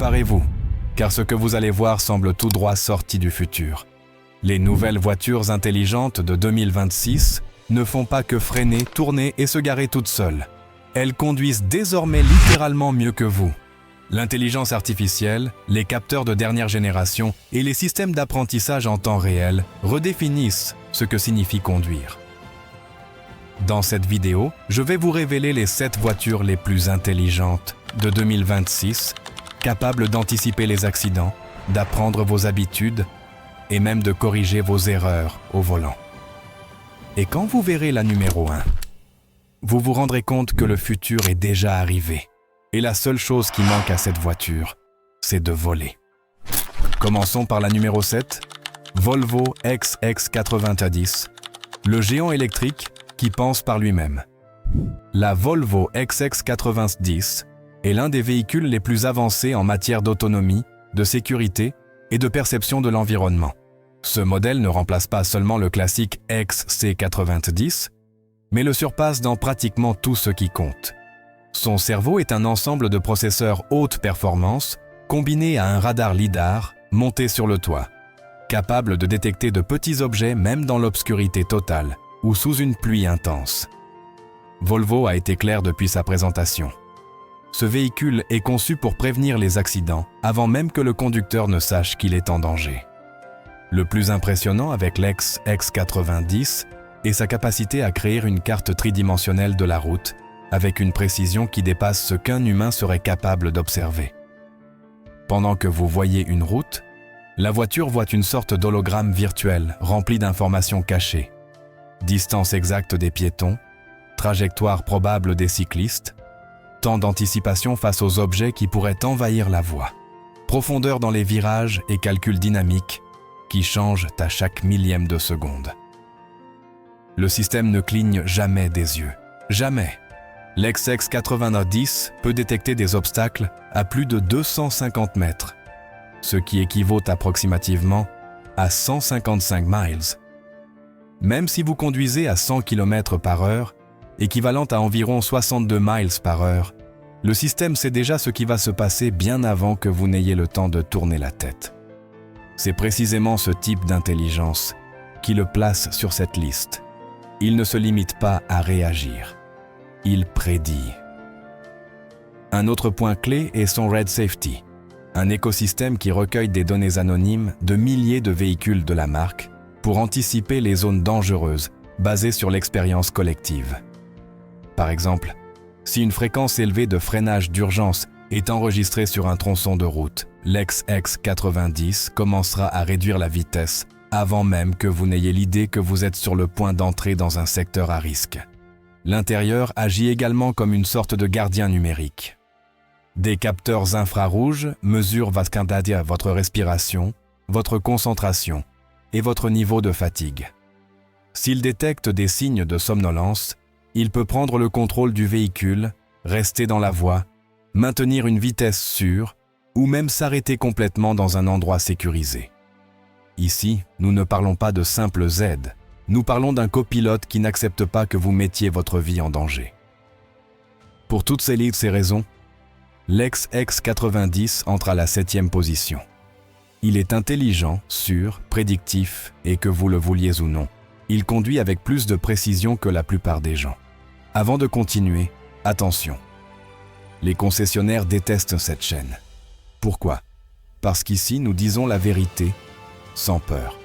préparez-vous, car ce que vous allez voir semble tout droit sorti du futur. Les nouvelles voitures intelligentes de 2026 ne font pas que freiner, tourner et se garer toutes seules. Elles conduisent désormais littéralement mieux que vous. L'intelligence artificielle, les capteurs de dernière génération et les systèmes d'apprentissage en temps réel redéfinissent ce que signifie conduire. Dans cette vidéo, je vais vous révéler les 7 voitures les plus intelligentes de 2026, capables d'anticiper les accidents, d'apprendre vos habitudes et même de corriger vos erreurs au volant. Et quand vous verrez la numéro 1, vous vous rendrez compte que le futur est déjà arrivé. Et la seule chose qui manque à cette voiture, c'est de voler. Commençons par la numéro 7, Volvo XC90, le géant électrique qui pense par lui-même. La Volvo XC90 est l'un des véhicules les plus avancés en matière d'autonomie, de sécurité et de perception de l'environnement. Ce modèle ne remplace pas seulement le classique XC90, mais le surpasse dans pratiquement tout ce qui compte. Son cerveau est un ensemble de processeurs haute performance combinés à un radar lidar monté sur le toit, capable de détecter de petits objets même dans l'obscurité totale ou sous une pluie intense. Volvo a été clair depuis sa présentation. Ce véhicule est conçu pour prévenir les accidents avant même que le conducteur ne sache qu'il est en danger. Le plus impressionnant avec l'ex-X90 est sa capacité à créer une carte tridimensionnelle de la route avec une précision qui dépasse ce qu'un humain serait capable d'observer. Pendant que vous voyez une route, la voiture voit une sorte d'hologramme virtuel rempli d'informations cachées. Distance exacte des piétons, trajectoire probable des cyclistes, temps d'anticipation face aux objets qui pourraient envahir la voie, profondeur dans les virages et calculs dynamiques qui changent à chaque millième de seconde. Le système ne cligne jamais des yeux. Jamais. L'ex-X90 peut détecter des obstacles à plus de 250 mètres, ce qui équivaut approximativement à 155 miles. Même si vous conduisez à 100 km/h, équivalent à environ 62 miles par heure, le système sait déjà ce qui va se passer bien avant que vous n'ayez le temps de tourner la tête. C'est précisément ce type d'intelligence qui le place sur cette liste. Il ne se limite pas à réagir. Il prédit. Un autre point clé est son Red Safety, un écosystème qui recueille des données anonymes de milliers de véhicules de la marque pour anticiper les zones dangereuses basées sur l'expérience collective. Par exemple, si une fréquence élevée de freinage d'urgence est enregistrée sur un tronçon de route, l'ex-X90 commencera à réduire la vitesse avant même que vous n'ayez l'idée que vous êtes sur le point d'entrer dans un secteur à risque. L'intérieur agit également comme une sorte de gardien numérique. Des capteurs infrarouges mesurent votre respiration, votre concentration et votre niveau de fatigue. S'il détecte des signes de somnolence, il peut prendre le contrôle du véhicule, rester dans la voie, maintenir une vitesse sûre ou même s'arrêter complètement dans un endroit sécurisé. Ici, nous ne parlons pas de simples aides. Nous parlons d'un copilote qui n'accepte pas que vous mettiez votre vie en danger. Pour toutes ces raisons, l'ex-X90 entre à la 7e position. Il est intelligent, sûr, prédictif et que vous le vouliez ou non, il conduit avec plus de précision que la plupart des gens. Avant de continuer, attention. Les concessionnaires détestent cette chaîne. Pourquoi? Parce qu'ici, nous disons la vérité sans peur.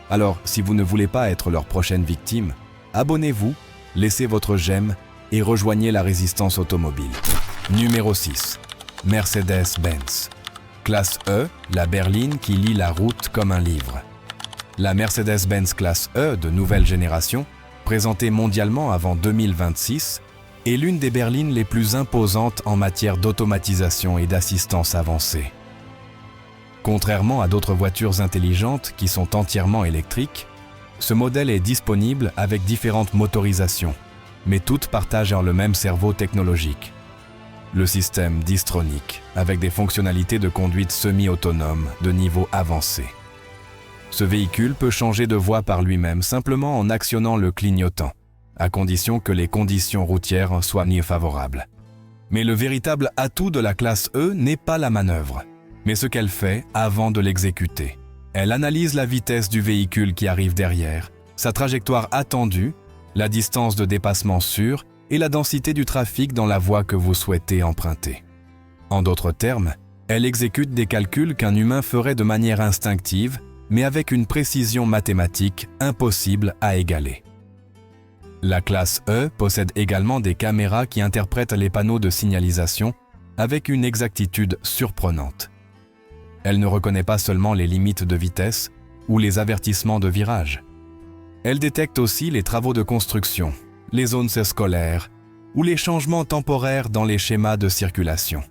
Alors, si vous ne voulez pas être leur prochaine victime, abonnez-vous, laissez votre j'aime et rejoignez la résistance automobile. Numéro 6. Mercedes-Benz. Classe E, la berline qui lit la route comme un livre. La Mercedes-Benz Classe E de nouvelle génération, présentée mondialement avant 2026, est l'une des berlines les plus imposantes en matière d'automatisation et d'assistance avancée. Contrairement à d'autres voitures intelligentes qui sont entièrement électriques, ce modèle est disponible avec différentes motorisations, mais toutes partagent le même cerveau technologique. Le système Distronic, avec des fonctionnalités de conduite semi-autonome de niveau avancé. Ce véhicule peut changer de voie par lui-même simplement en actionnant le clignotant, à condition que les conditions routières soient favorables. Mais le véritable atout de la classe E n'est pas la manœuvre, mais ce qu'elle fait avant de l'exécuter. Elle analyse la vitesse du véhicule qui arrive derrière, sa trajectoire attendue, la distance de dépassement sûre et la densité du trafic dans la voie que vous souhaitez emprunter. En d'autres termes, elle exécute des calculs qu'un humain ferait de manière instinctive, mais avec une précision mathématique impossible à égaler. La classe E possède également des caméras qui interprètent les panneaux de signalisation avec une exactitude surprenante. Elle ne reconnaît pas seulement les limites de vitesse ou les avertissements de virage. Elle détecte aussi les travaux de construction, les zones scolaires ou les changements temporaires dans les schémas de circulation.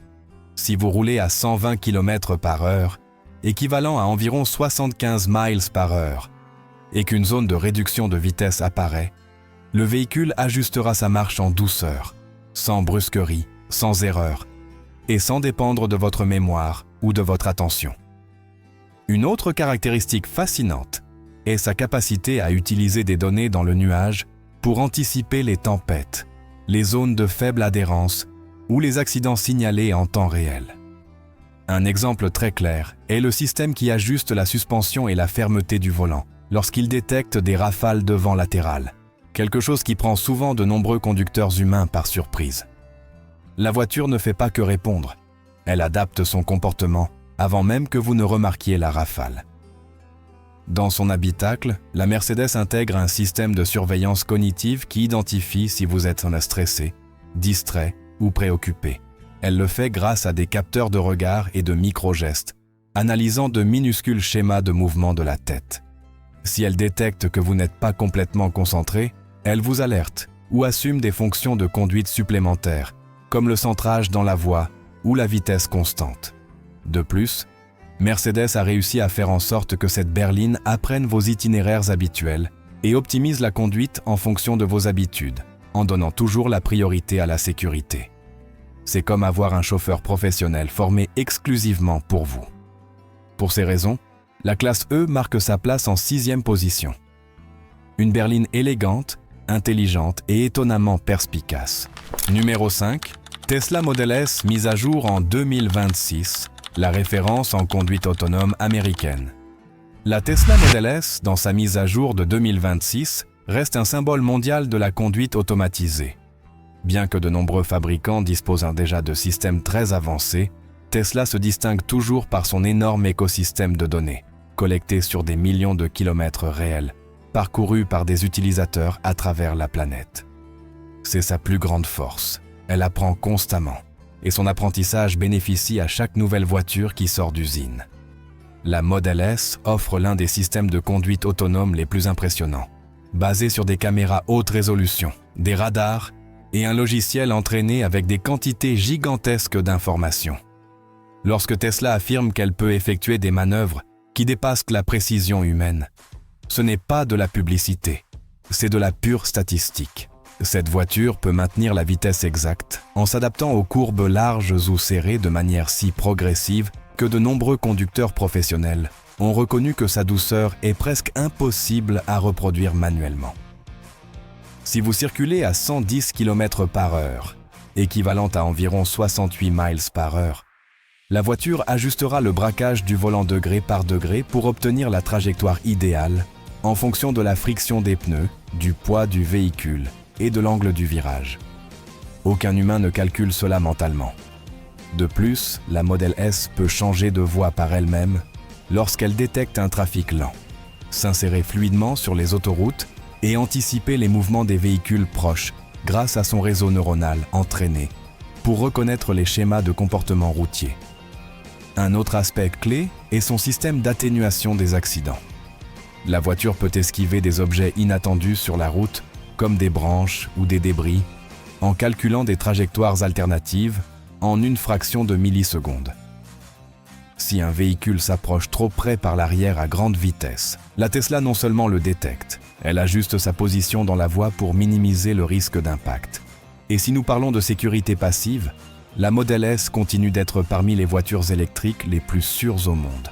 Si vous roulez à 120 km/h, équivalent à environ 75 miles par heure, et qu'une zone de réduction de vitesse apparaît, le véhicule ajustera sa marche en douceur, sans brusquerie, sans erreur, et sans dépendre de votre mémoire ou de votre attention. Une autre caractéristique fascinante est sa capacité à utiliser des données dans le nuage pour anticiper les tempêtes, les zones de faible adhérence ou les accidents signalés en temps réel. Un exemple très clair est le système qui ajuste la suspension et la fermeté du volant lorsqu'il détecte des rafales de vent latérales, quelque chose qui prend souvent de nombreux conducteurs humains par surprise. La voiture ne fait pas que répondre, elle adapte son comportement avant même que vous ne remarquiez la rafale. Dans son habitacle, la Mercedes intègre un système de surveillance cognitive qui identifie si vous êtes stressé, distrait ou préoccupé. Elle le fait grâce à des capteurs de regard et de micro-gestes, analysant de minuscules schémas de mouvement de la tête. Si elle détecte que vous n'êtes pas complètement concentré, elle vous alerte ou assume des fonctions de conduite supplémentaires, comme le centrage dans la voie ou la vitesse constante. De plus, Mercedes a réussi à faire en sorte que cette berline apprenne vos itinéraires habituels et optimise la conduite en fonction de vos habitudes, en donnant toujours la priorité à la sécurité. C'est comme avoir un chauffeur professionnel formé exclusivement pour vous. Pour ces raisons, la classe E marque sa place en 6e position. Une berline élégante, intelligente et étonnamment perspicace. Numéro 5, Tesla Model S mise à jour en 2026, la référence en conduite autonome américaine. La Tesla Model S, dans sa mise à jour de 2026, reste un symbole mondial de la conduite automatisée. Bien que de nombreux fabricants disposent déjà de systèmes très avancés, Tesla se distingue toujours par son énorme écosystème de données, collectées sur des millions de kilomètres réels, parcourus par des utilisateurs à travers la planète. C'est sa plus grande force. Elle apprend constamment, et son apprentissage bénéficie à chaque nouvelle voiture qui sort d'usine. La Model S offre l'un des systèmes de conduite autonome les plus impressionnants, basé sur des caméras haute résolution, des radars et un logiciel entraîné avec des quantités gigantesques d'informations. Lorsque Tesla affirme qu'elle peut effectuer des manœuvres qui dépassent la précision humaine, ce n'est pas de la publicité, c'est de la pure statistique. Cette voiture peut maintenir la vitesse exacte en s'adaptant aux courbes larges ou serrées de manière si progressive que de nombreux conducteurs professionnels ont reconnu que sa douceur est presque impossible à reproduire manuellement. Si vous circulez à 110 km/h, équivalent à environ 68 miles par heure, la voiture ajustera le braquage du volant degré par degré pour obtenir la trajectoire idéale en fonction de la friction des pneus, du poids du véhicule et de l'angle du virage. Aucun humain ne calcule cela mentalement. De plus, la Model S peut changer de voie par elle-même lorsqu'elle détecte un trafic lent, s'insérer fluidement sur les autoroutes et anticiper les mouvements des véhicules proches grâce à son réseau neuronal entraîné pour reconnaître les schémas de comportement routier. Un autre aspect clé est son système d'atténuation des accidents. La voiture peut esquiver des objets inattendus sur la route, comme des branches ou des débris, en calculant des trajectoires alternatives en une fraction de milliseconde. Si un véhicule s'approche trop près par l'arrière à grande vitesse, la Tesla non seulement le détecte, elle ajuste sa position dans la voie pour minimiser le risque d'impact. Et si nous parlons de sécurité passive, la Model S continue d'être parmi les voitures électriques les plus sûres au monde,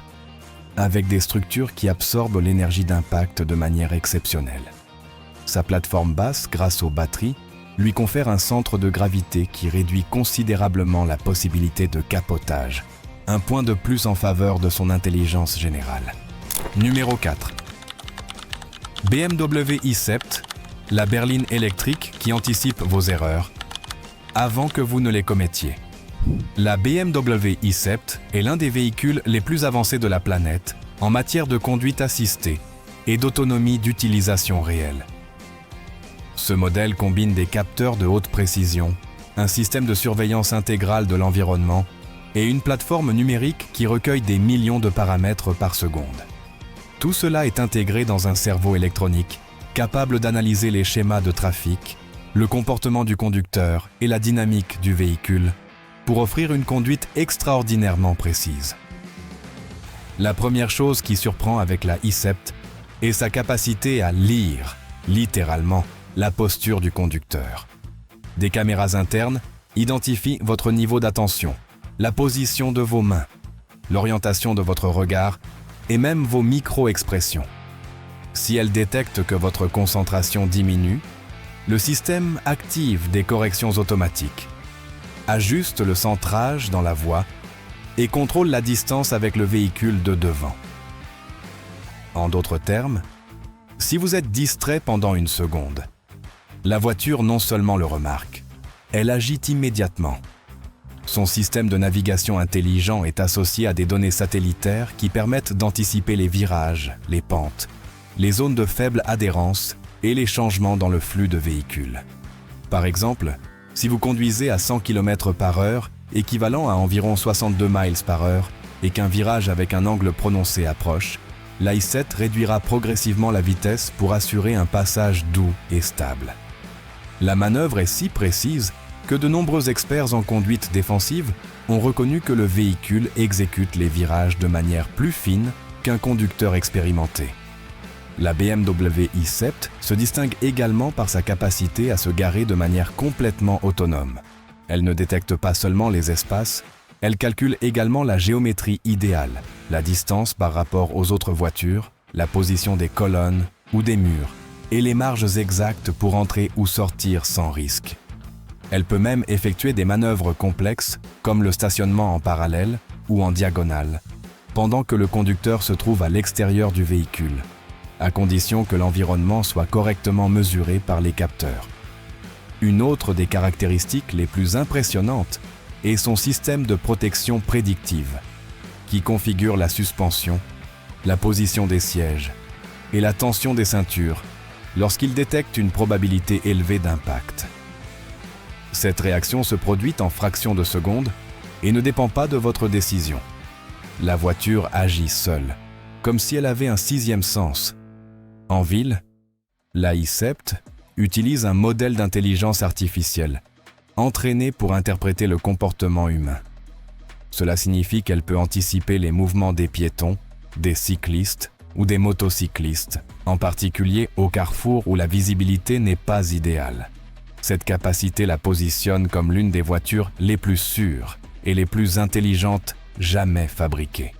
avec des structures qui absorbent l'énergie d'impact de manière exceptionnelle. Sa plateforme basse, grâce aux batteries, lui confère un centre de gravité qui réduit considérablement la possibilité de capotage, un point de plus en faveur de son intelligence générale. Numéro 4. BMW i7, la berline électrique qui anticipe vos erreurs avant que vous ne les commettiez. La BMW i7 est l'un des véhicules les plus avancés de la planète en matière de conduite assistée et d'autonomie d'utilisation réelle. Ce modèle combine des capteurs de haute précision, un système de surveillance intégrale de l'environnement et une plateforme numérique qui recueille des millions de paramètres par seconde. Tout cela est intégré dans un cerveau électronique capable d'analyser les schémas de trafic, le comportement du conducteur et la dynamique du véhicule pour offrir une conduite extraordinairement précise. La première chose qui surprend avec la i7 est sa capacité à lire, littéralement, la posture du conducteur. Des caméras internes identifient votre niveau d'attention, la position de vos mains, l'orientation de votre regard et même vos micro-expressions. Si elle détecte que votre concentration diminue, le système active des corrections automatiques, ajuste le centrage dans la voie et contrôle la distance avec le véhicule de devant. En d'autres termes, si vous êtes distrait pendant une seconde, la voiture non seulement le remarque, elle agit immédiatement. Son système de navigation intelligent est associé à des données satellitaires qui permettent d'anticiper les virages, les pentes, les zones de faible adhérence et les changements dans le flux de véhicules. Par exemple, si vous conduisez à 100 km/h, équivalent à environ 62 miles par heure, et qu'un virage avec un angle prononcé approche, l'i7 réduira progressivement la vitesse pour assurer un passage doux et stable. La manœuvre est si précise que de nombreux experts en conduite défensive ont reconnu que le véhicule exécute les virages de manière plus fine qu'un conducteur expérimenté. La BMW i7 se distingue également par sa capacité à se garer de manière complètement autonome. Elle ne détecte pas seulement les espaces, elle calcule également la géométrie idéale, la distance par rapport aux autres voitures, la position des colonnes ou des murs, et les marges exactes pour entrer ou sortir sans risque. Elle peut même effectuer des manœuvres complexes, comme le stationnement en parallèle ou en diagonale, pendant que le conducteur se trouve à l'extérieur du véhicule, à condition que l'environnement soit correctement mesuré par les capteurs. Une autre des caractéristiques les plus impressionnantes est son système de protection prédictive, qui configure la suspension, la position des sièges et la tension des ceintures lorsqu'il détecte une probabilité élevée d'impact. Cette réaction se produit en fractions de secondes et ne dépend pas de votre décision. La voiture agit seule, comme si elle avait un sixième sens. En ville, la i7 utilise un modèle d'intelligence artificielle, entraîné pour interpréter le comportement humain. Cela signifie qu'elle peut anticiper les mouvements des piétons, des cyclistes ou des motocyclistes, en particulier au carrefour où la visibilité n'est pas idéale. Cette capacité la positionne comme l'une des voitures les plus sûres et les plus intelligentes jamais fabriquées.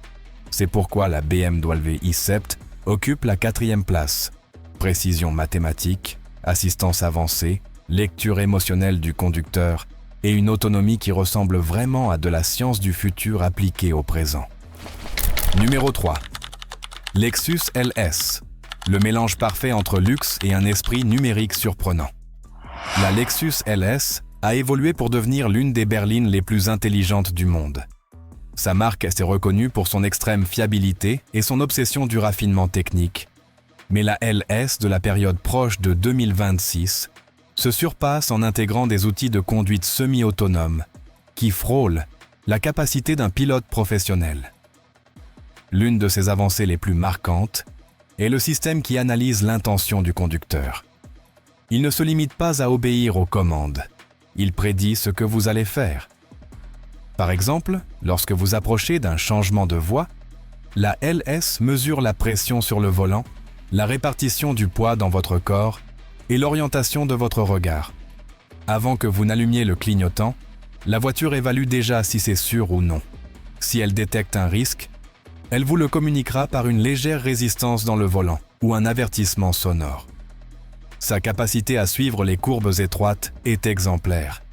C'est pourquoi la BMW i7 occupe la 4e place. Précision mathématique, assistance avancée, lecture émotionnelle du conducteur et une autonomie qui ressemble vraiment à de la science du futur appliquée au présent. Numéro 3. Lexus LS, le mélange parfait entre luxe et un esprit numérique surprenant. La Lexus LS a évolué pour devenir l'une des berlines les plus intelligentes du monde. Sa marque s'est reconnue pour son extrême fiabilité et son obsession du raffinement technique. Mais la LS de la période proche de 2026 se surpasse en intégrant des outils de conduite semi-autonome qui frôlent la capacité d'un pilote professionnel. L'une de ses avancées les plus marquantes est le système qui analyse l'intention du conducteur. Il ne se limite pas à obéir aux commandes, il prédit ce que vous allez faire. Par exemple, lorsque vous approchez d'un changement de voie, la LS mesure la pression sur le volant, la répartition du poids dans votre corps et l'orientation de votre regard. Avant que vous n'allumiez le clignotant, la voiture évalue déjà si c'est sûr ou non. Si elle détecte un risque, elle vous le communiquera par une légère résistance dans le volant ou un avertissement sonore. Sa capacité à suivre les courbes étroites est exemplaire.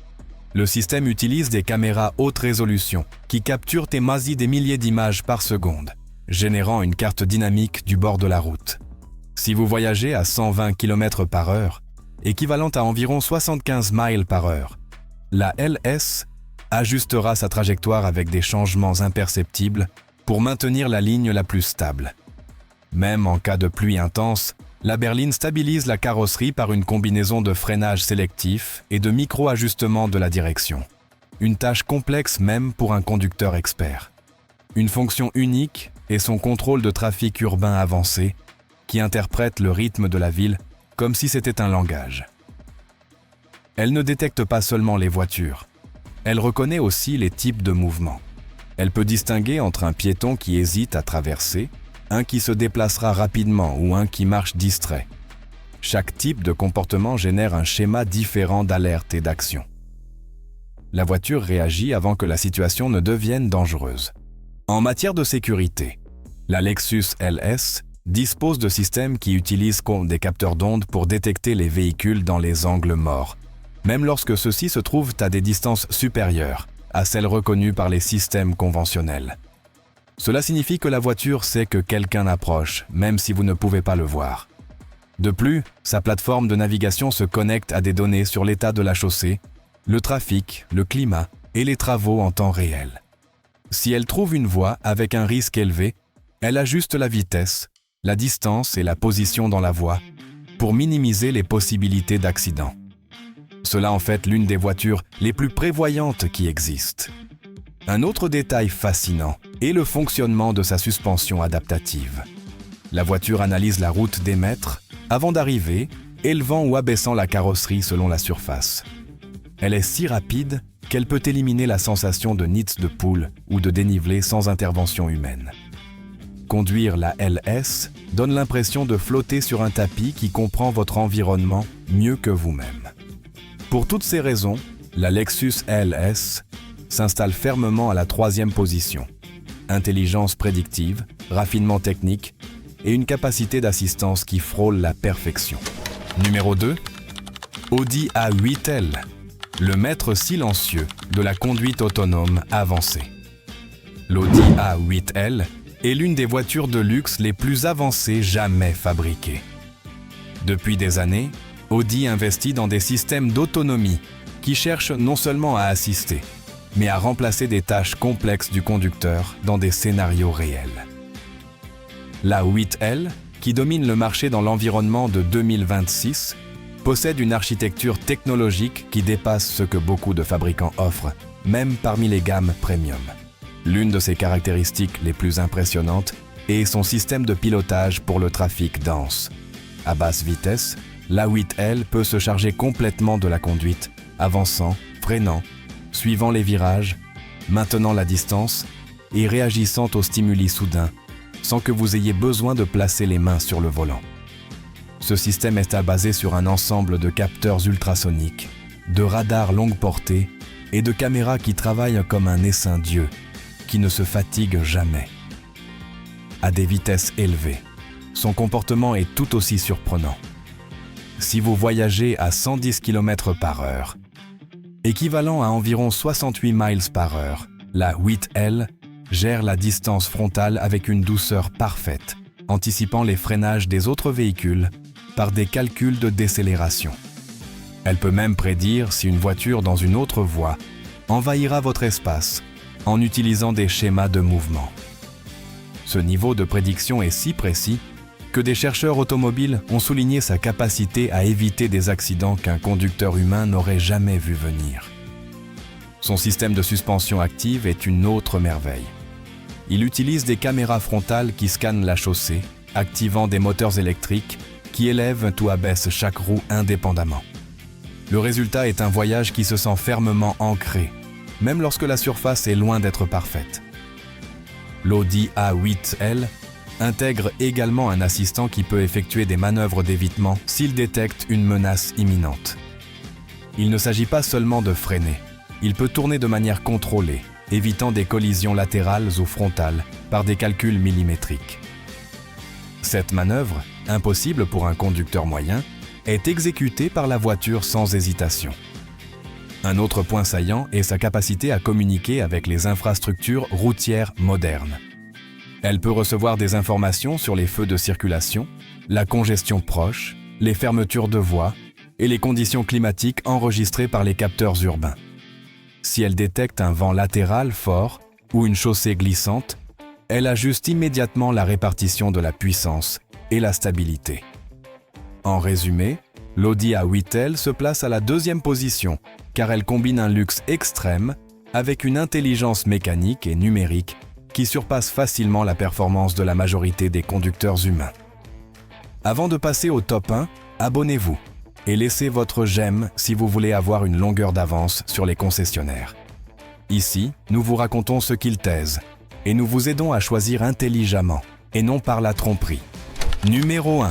Le système utilise des caméras haute résolution qui capturent et masient des milliers d'images par seconde, générant une carte dynamique du bord de la route. Si vous voyagez à 120 km/h, équivalente à environ 75 miles par heure, la LS ajustera sa trajectoire avec des changements imperceptibles pour maintenir la ligne la plus stable. Même en cas de pluie intense, la berline stabilise la carrosserie par une combinaison de freinage sélectif et de micro-ajustement de la direction. Une tâche complexe même pour un conducteur expert. Une fonction unique est son contrôle de trafic urbain avancé qui interprète le rythme de la ville comme si c'était un langage. Elle ne détecte pas seulement les voitures, elle reconnaît aussi les types de mouvements. Elle peut distinguer entre un piéton qui hésite à traverser, un qui se déplacera rapidement ou un qui marche distrait. Chaque type de comportement génère un schéma différent d'alerte et d'action. La voiture réagit avant que la situation ne devienne dangereuse. En matière de sécurité, la Lexus LS dispose de systèmes qui utilisent des capteurs d'ondes pour détecter les véhicules dans les angles morts, même lorsque ceux-ci se trouvent à des distances supérieures à celles reconnues par les systèmes conventionnels. Cela signifie que la voiture sait que quelqu'un approche, même si vous ne pouvez pas le voir. De plus, sa plateforme de navigation se connecte à des données sur l'état de la chaussée, le trafic, le climat et les travaux en temps réel. Si elle trouve une voie avec un risque élevé, elle ajuste la vitesse, la distance et la position dans la voie pour minimiser les possibilités d'accident. Cela en fait l'une des voitures les plus prévoyantes qui existent. Un autre détail fascinant est le fonctionnement de sa suspension adaptative. La voiture analyse la route des mètres avant d'arriver, élevant ou abaissant la carrosserie selon la surface. Elle est si rapide qu'elle peut éliminer la sensation de nid de poule ou de dénivelé sans intervention humaine. Conduire la LS donne l'impression de flotter sur un tapis qui comprend votre environnement mieux que vous-même. Pour toutes ces raisons, la Lexus LS s'installe fermement à la 3e position. Intelligence prédictive, raffinement technique et une capacité d'assistance qui frôle la perfection. Numéro 2. Audi A8L, le maître silencieux de la conduite autonome avancée. L'Audi A8L est l'une des voitures de luxe les plus avancées jamais fabriquées. Depuis des années, Audi investit dans des systèmes d'autonomie qui cherchent non seulement à assister, mais à remplacer des tâches complexes du conducteur dans des scénarios réels. La A8L, qui domine le marché dans l'environnement de 2026, possède une architecture technologique qui dépasse ce que beaucoup de fabricants offrent, même parmi les gammes premium. L'une de ses caractéristiques les plus impressionnantes est son système de pilotage pour le trafic dense. À basse vitesse, l'A8L peut se charger complètement de la conduite, avançant, freinant, suivant les virages, maintenant la distance et réagissant aux stimuli soudains, sans que vous ayez besoin de placer les mains sur le volant. Ce système est basé sur un ensemble de capteurs ultrasoniques, de radars longue portée et de caméras qui travaillent comme un essaim Dieu, qui ne se fatigue jamais. À des vitesses élevées, son comportement est tout aussi surprenant. Si vous voyagez à 110 km/h, équivalent à environ 68 miles par heure, la A8L gère la distance frontale avec une douceur parfaite, anticipant les freinages des autres véhicules par des calculs de décélération. Elle peut même prédire si une voiture dans une autre voie envahira votre espace en utilisant des schémas de mouvement. Ce niveau de prédiction est si précis que des chercheurs automobiles ont souligné sa capacité à éviter des accidents qu'un conducteur humain n'aurait jamais vu venir. Son système de suspension active est une autre merveille. Il utilise des caméras frontales qui scannent la chaussée, activant des moteurs électriques qui élèvent ou abaissent chaque roue indépendamment. Le résultat est un voyage qui se sent fermement ancré, même lorsque la surface est loin d'être parfaite. L'Audi A8L intègre également un assistant qui peut effectuer des manœuvres d'évitement s'il détecte une menace imminente. Il ne s'agit pas seulement de freiner, il peut tourner de manière contrôlée, évitant des collisions latérales ou frontales par des calculs millimétriques. Cette manœuvre, impossible pour un conducteur moyen, est exécuté par la voiture sans hésitation. Un autre point saillant est sa capacité à communiquer avec les infrastructures routières modernes. Elle peut recevoir des informations sur les feux de circulation, la congestion proche, les fermetures de voies et les conditions climatiques enregistrées par les capteurs urbains. Si elle détecte un vent latéral fort ou une chaussée glissante, elle ajuste immédiatement la répartition de la puissance et la stabilité. En résumé, l'Audi A8L se place à la deuxième position car elle combine un luxe extrême avec une intelligence mécanique et numérique qui surpasse facilement la performance de la majorité des conducteurs humains. Avant de passer au top 1, abonnez-vous et laissez votre j'aime si vous voulez avoir une longueur d'avance sur les concessionnaires. Ici, nous vous racontons ce qu'ils taisent et nous vous aidons à choisir intelligemment et non par la tromperie. Numéro 1.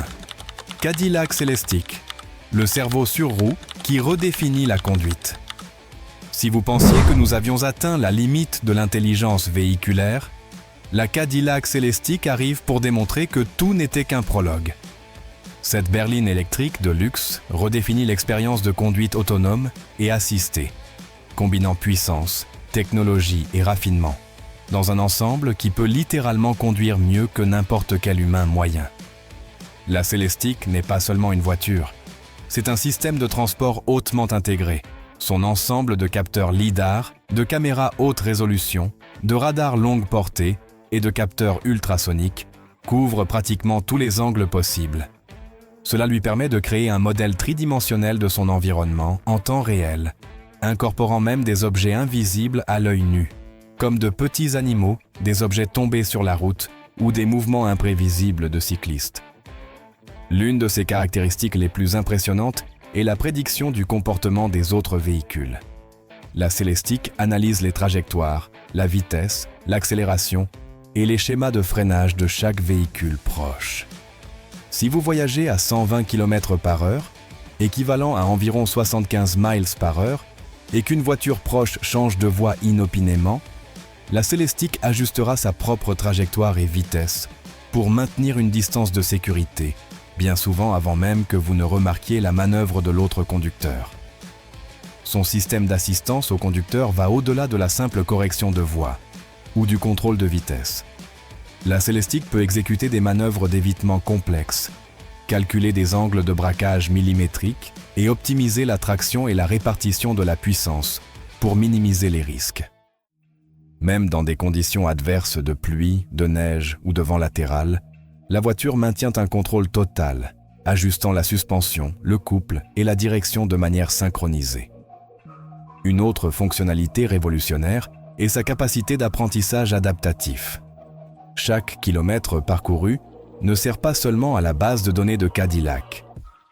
Cadillac Celestiq, le cerveau sur roue qui redéfinit la conduite. Si vous pensiez que nous avions atteint la limite de l'intelligence véhiculaire, la Cadillac Celestiq arrive pour démontrer que tout n'était qu'un prologue. Cette berline électrique de luxe redéfinit l'expérience de conduite autonome et assistée, combinant puissance, technologie et raffinement, dans un ensemble qui peut littéralement conduire mieux que n'importe quel humain moyen. La Celestiq n'est pas seulement une voiture, c'est un système de transport hautement intégré. Son ensemble de capteurs LiDAR, de caméras haute résolution, de radars longue portée et de capteurs ultrasoniques couvre pratiquement tous les angles possibles. Cela lui permet de créer un modèle tridimensionnel de son environnement en temps réel, incorporant même des objets invisibles à l'œil nu, comme de petits animaux, des objets tombés sur la route ou des mouvements imprévisibles de cyclistes. L'une de ses caractéristiques les plus impressionnantes est la prédiction du comportement des autres véhicules. La Celestiq analyse les trajectoires, la vitesse, l'accélération et les schémas de freinage de chaque véhicule proche. Si vous voyagez à 120 km/h, équivalent à environ 75 miles par heure, et qu'une voiture proche change de voie inopinément, la Celestiq ajustera sa propre trajectoire et vitesse pour maintenir une distance de sécurité, bien souvent avant même que vous ne remarquiez la manœuvre de l'autre conducteur. Son système d'assistance au conducteur va au-delà de la simple correction de voie ou du contrôle de vitesse. La Celestiq peut exécuter des manœuvres d'évitement complexes, calculer des angles de braquage millimétriques et optimiser la traction et la répartition de la puissance pour minimiser les risques. Même dans des conditions adverses de pluie, de neige ou de vent latéral, la voiture maintient un contrôle total, ajustant la suspension, le couple et la direction de manière synchronisée. Une autre fonctionnalité révolutionnaire est sa capacité d'apprentissage adaptatif. Chaque kilomètre parcouru ne sert pas seulement à la base de données de Cadillac.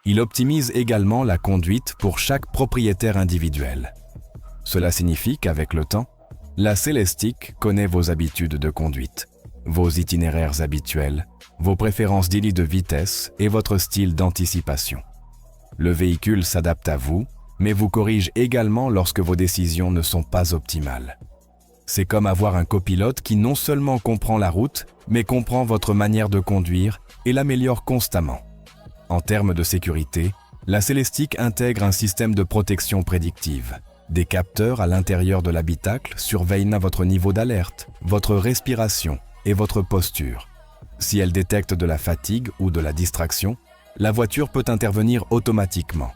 Il optimise également la conduite pour chaque propriétaire individuel. Cela signifie qu'avec le temps, la Celestiq connaît vos habitudes de conduite, vos itinéraires habituels, vos préférences d'îles de vitesse et votre style d'anticipation. Le véhicule s'adapte à vous, mais vous corrige également lorsque vos décisions ne sont pas optimales. C'est comme avoir un copilote qui non seulement comprend la route, mais comprend votre manière de conduire et l'améliore constamment. En termes de sécurité, la Celestiq intègre un système de protection prédictive. Des capteurs à l'intérieur de l'habitacle surveillent votre niveau d'alerte, votre respiration et votre posture. Si elle détecte de la fatigue ou de la distraction, la voiture peut intervenir automatiquement,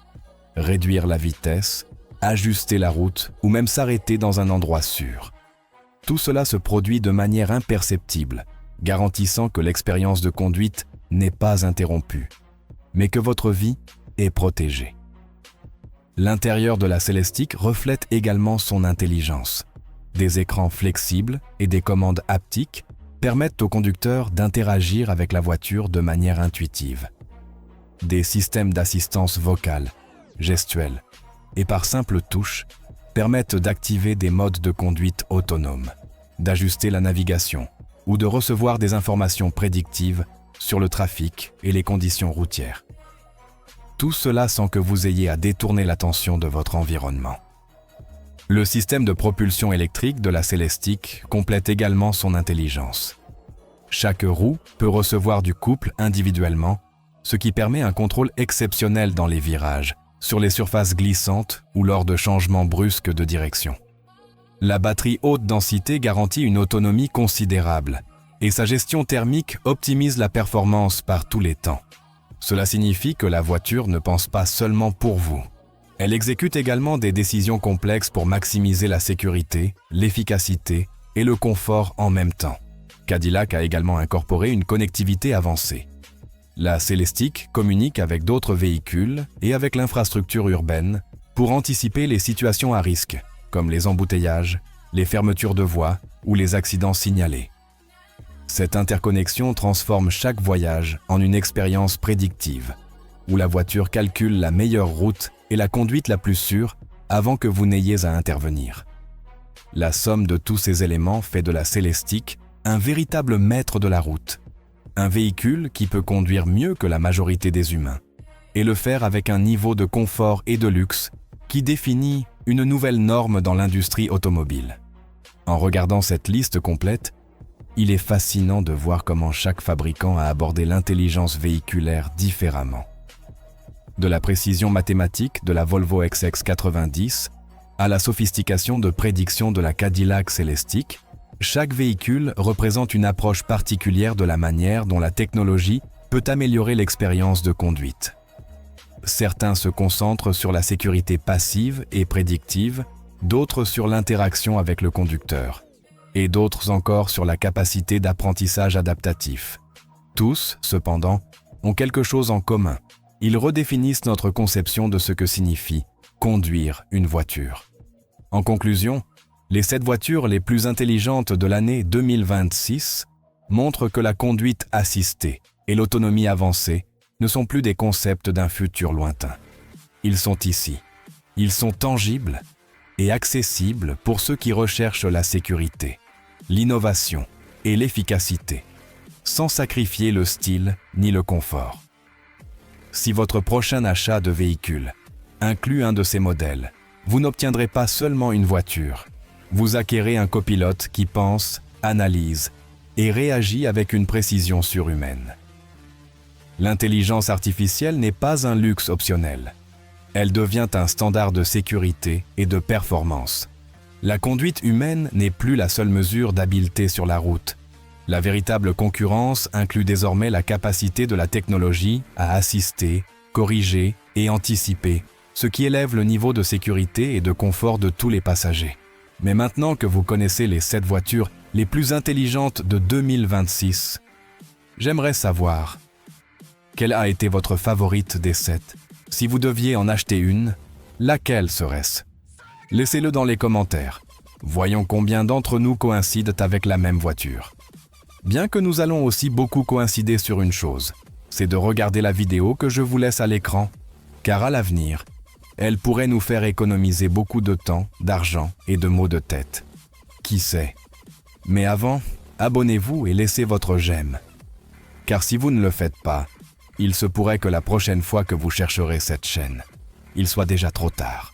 réduire la vitesse, ajuster la route ou même s'arrêter dans un endroit sûr. Tout cela se produit de manière imperceptible, garantissant que l'expérience de conduite n'est pas interrompue, mais que votre vie est protégée. L'intérieur de la Celestiq reflète également son intelligence. Des écrans flexibles et des commandes haptiques permettent au conducteur d'interagir avec la voiture de manière intuitive. Des systèmes d'assistance vocale, gestuelle et par simple touche permettent d'activer des modes de conduite autonomes, d'ajuster la navigation ou de recevoir des informations prédictives sur le trafic et les conditions routières. Tout cela sans que vous ayez à détourner l'attention de votre environnement. Le système de propulsion électrique de la Celestiq complète également son intelligence. Chaque roue peut recevoir du couple individuellement, ce qui permet un contrôle exceptionnel dans les virages, sur les surfaces glissantes ou lors de changements brusques de direction. La batterie haute densité garantit une autonomie considérable et sa gestion thermique optimise la performance par tous les temps. Cela signifie que la voiture ne pense pas seulement pour vous. Elle exécute également des décisions complexes pour maximiser la sécurité, l'efficacité et le confort en même temps. Cadillac a également incorporé une connectivité avancée. La Celestiq communique avec d'autres véhicules et avec l'infrastructure urbaine pour anticiper les situations à risque, comme les embouteillages, les fermetures de voies ou les accidents signalés. Cette interconnexion transforme chaque voyage en une expérience prédictive, où la voiture calcule la meilleure route et la conduite la plus sûre avant que vous n'ayez à intervenir. La somme de tous ces éléments fait de la Celestiq un véritable maître de la route, un véhicule qui peut conduire mieux que la majorité des humains, et le faire avec un niveau de confort et de luxe qui définit une nouvelle norme dans l'industrie automobile. En regardant cette liste complète, il est fascinant de voir comment chaque fabricant a abordé l'intelligence véhiculaire différemment. De la précision mathématique de la Volvo XX90 à la sophistication de prédiction de la Cadillac Celestiq, chaque véhicule représente une approche particulière de la manière dont la technologie peut améliorer l'expérience de conduite. Certains se concentrent sur la sécurité passive et prédictive, d'autres sur l'interaction avec le conducteur, et d'autres encore sur la capacité d'apprentissage adaptatif. Tous, cependant, ont quelque chose en commun. Ils redéfinissent notre conception de ce que signifie conduire une voiture. En conclusion, les 7 voitures les plus intelligentes de l'année 2026 montrent que la conduite assistée et l'autonomie avancée ne sont plus des concepts d'un futur lointain. Ils sont ici. Ils sont tangibles et accessibles pour ceux qui recherchent la sécurité, l'innovation et l'efficacité, sans sacrifier le style ni le confort. Si votre prochain achat de véhicule inclut un de ces modèles, vous n'obtiendrez pas seulement une voiture, vous acquérez un copilote qui pense, analyse et réagit avec une précision surhumaine. L'intelligence artificielle n'est pas un luxe optionnel. Elle devient un standard de sécurité et de performance. La conduite humaine n'est plus la seule mesure d'habileté sur la route. La véritable concurrence inclut désormais la capacité de la technologie à assister, corriger et anticiper, ce qui élève le niveau de sécurité et de confort de tous les passagers. Mais maintenant que vous connaissez les 7 voitures les plus intelligentes de 2026, j'aimerais savoir quelle a été votre favorite des 7. Si vous deviez en acheter une, laquelle serait-ce? Laissez-le dans les commentaires. Voyons combien d'entre nous coïncident avec la même voiture. Bien que nous allons aussi beaucoup coïncider sur une chose, c'est de regarder la vidéo que je vous laisse à l'écran, car à l'avenir, elle pourrait nous faire économiser beaucoup de temps, d'argent et de maux de tête. Qui sait? Mais avant, abonnez-vous et laissez votre j'aime. Car si vous ne le faites pas, il se pourrait que la prochaine fois que vous chercherez cette chaîne, il soit déjà trop tard.